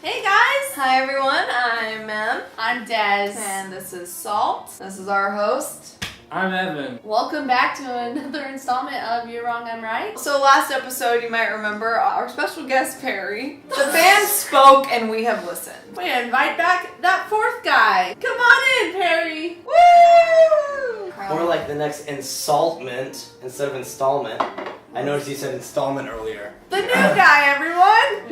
Hey guys! Hi everyone, I'm Mem. I'm Des. And this is Salt. This is our host. I'm Evan. Welcome back to another installment of You're Wrong, I'm Right. So last episode, you might remember, our special guest, Perry. The fans spoke and we have listened. We invite back that fourth guy. Come on in, Perry. Woo! Or like the next installment instead of installment. I noticed you said installment earlier. The new guy, everyone!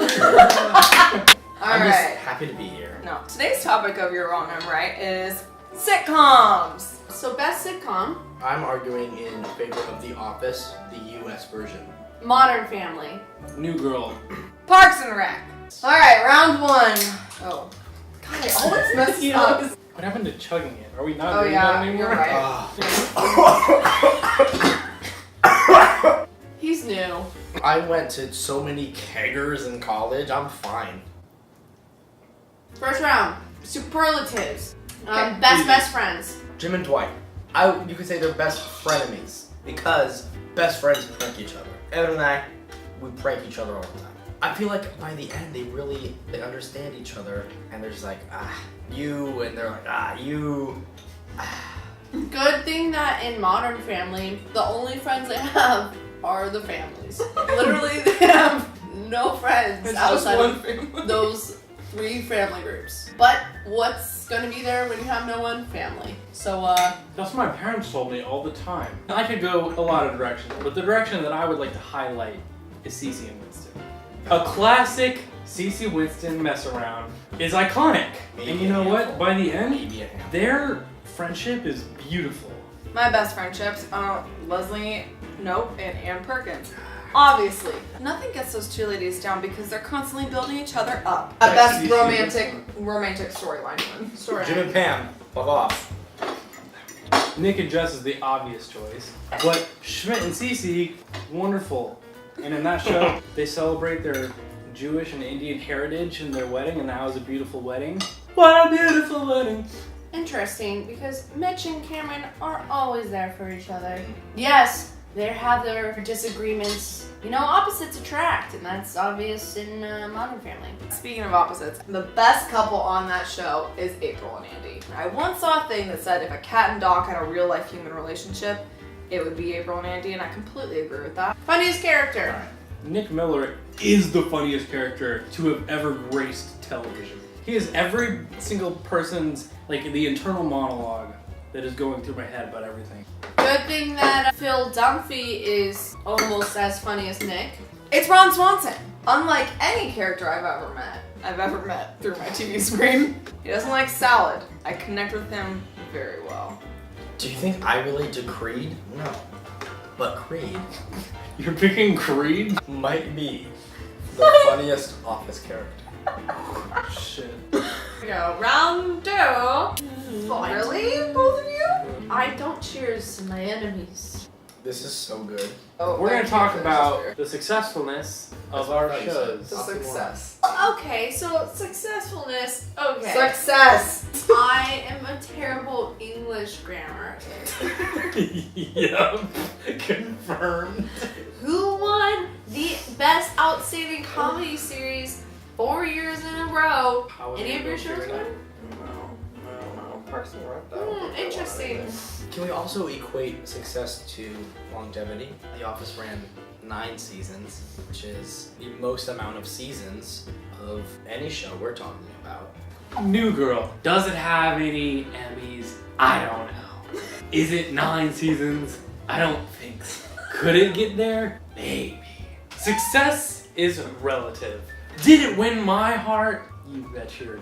I'm Alright. just happy to be here. No, today's topic of You're Wrong, I'm Right is sitcoms. So, best sitcom, I'm arguing in favor of The Office, the US version. Modern Family. New girl. Parks and Rec. Alright, round one. Oh. God, I always mess up. What happened to chugging it? Are we not Oh doing yeah, that anymore? you're right. He's new. I went to so many keggers in college, I'm fine. First round, superlatives. Okay. Best friends. Jim and Dwight. You could say they're best frenemies because best friends prank each other. Evan and I, we prank each other all the time. I feel like by the end they understand each other and they're just like, you, and they're like, you. Good thing that in Modern Family, the only friends they have are the families. Literally, they have no friends It's just outside one of family. those 3 family groups. But what's gonna be there when you have no one? Family. So, That's what my parents told me all the time. I could go a lot of directions, but the direction that I would like to highlight is Cece and Winston. A classic Cece Winston mess around is iconic. Maybe And you know a what? handful. By the end, Maybe a handful. their friendship is beautiful. My best friendships, Leslie, Nope, and Ann Perkins. Obviously, nothing gets those two ladies down because they're constantly building each other up. A best romantic storyline one. Jim and Pam, fuck off. Nick and Jess is the obvious choice, but Schmidt and Cece, wonderful. And in that show, they celebrate their Jewish and Indian heritage in their wedding, and that was a beautiful wedding. What a beautiful wedding! interesting because Mitch and Cameron are always there for each other. Yes, they have their disagreements. You know, opposites attract, and that's obvious in Modern Family. Speaking of opposites, the best couple on that show is April and Andy. I once saw a thing that said if a cat and dog had a real life human relationship, it would be April and Andy, and I completely agree with that. Funniest character. Nick Miller is the funniest character to have ever graced television. He is every single person's, like, the internal monologue that is going through my head about everything. Good thing that Phil Dunphy is almost as funny as Nick. It's Ron Swanson. Unlike any character I've ever met through my TV screen. He doesn't like salad. I connect with him very well. Do you think I relate to Creed? No. But Creed You're picking Creed? might be the funniest Office character. Shit. Here we go. Round 2. Really? Both of you? I don't cheers my enemies. This is so good. Oh, We're going to I talk can't about finish the successfulness of That's what our I thought you shows. this. The success. Okay, so successfulness. Okay. Success! I am a terrible English grammar. Yep. Confirmed. Who won the best outstanding comedy series 4 years in a row? How was Any it of your gonna shows figure it win? No. Parks and Rec though. Interesting. Can we also equate success to longevity? The Office ran 9 seasons, which is the most amount of seasons of any show we're talking about. New Girl. Does it have any Emmys? I don't know. Is it 9 seasons? I don't think so. Could it get there? Maybe. Success is relative. Did it win my heart? You bet your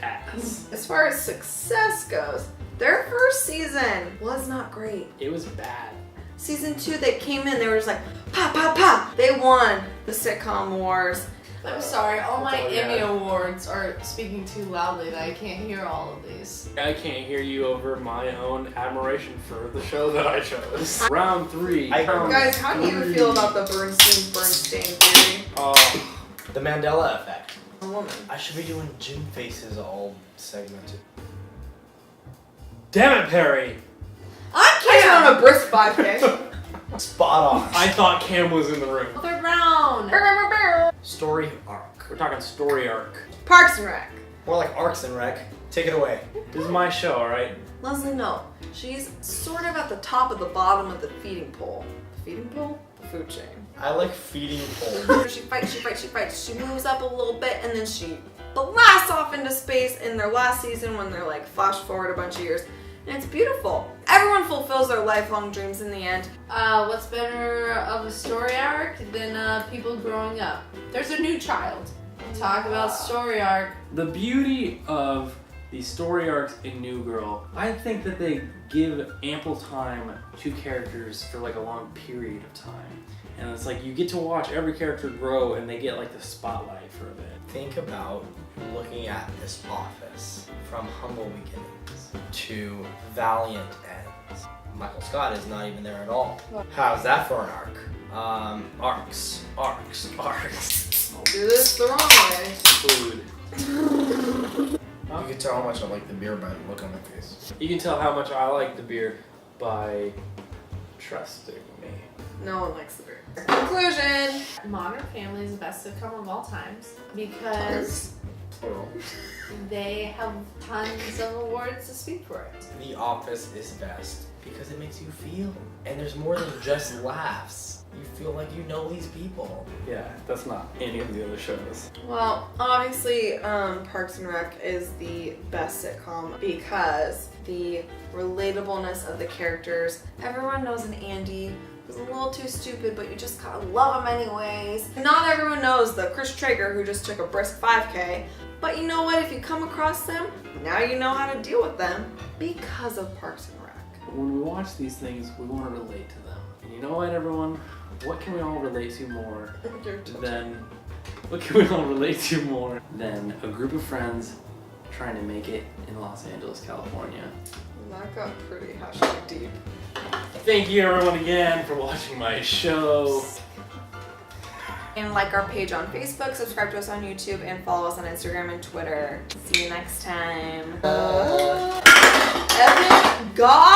ass. As far as success goes, their first season was not great. It was bad. Season 2, they came in, they were just like, pa, pa, pa. They won the sitcom wars. I'm sorry, all my That's all we Emmy had. Awards are speaking too loudly that I can't hear all of these. I can't hear you over my own admiration for the show that I chose. Round 3. Guys, how do you feel about the Bernstein theory? Oh, The Mandela effect. A woman. I should be doing Jim faces all segmented. damn it, Perry. I can't on a brisk 5K. Spot on. I thought Cam was in the room. Third round. Story arc. We're talking story arc. Parks and Rec. More like arcs and rec. Take it away. This is my show, alright? Leslie, no. She's sort of at the top of the bottom of the feeding pole. The feeding pole? The food chain. I like feeding pole. She fights. She moves up a little bit and then she blasts off into space in their last season when they're like flash forward a bunch of years. And it's beautiful. Everyone fulfills their lifelong dreams in the end. What's better of a story arc than people growing up? There's a new child. Talk about story arc. The beauty of the story arcs in New Girl, I think that they give ample time to characters for like a long period of time. And it's like you get to watch every character grow and they get like the spotlight for a bit. Think about looking at this office from humble beginnings to valiant ends. Michael Scott is not even there at all. How's that for an arc? Arcs. I'll do this the wrong way. Food. You can tell how much I like the beer by the look on my face. You can tell how much I like the beer by trusting me. No one likes the beer. Conclusion. Modern Family is the best sitcom of all times because Plural. they have tons of awards to speak for it. The Office is best because it makes you feel. And there's more than just laughs. You feel like you know these people. Yeah, that's not any of the other shows. Well, obviously, Parks and Rec is the best sitcom because the relatableness of the characters. Everyone knows an Andy who's a little too stupid, but you just kind of love him anyways. Not everyone knows the Chris Traeger who just took a brisk 5K, but you know what? If you come across them, now you know how to deal with them because of Parks and Rec. When we watch these things, we want to relate to them. And you know what, everyone? What can we all relate to more than a group of friends trying to make it in Los Angeles, California? That got pretty deep. Thank you everyone again for watching my show. And like our page on Facebook, subscribe to us on YouTube, and follow us on Instagram and Twitter. See you next time. Evan, God.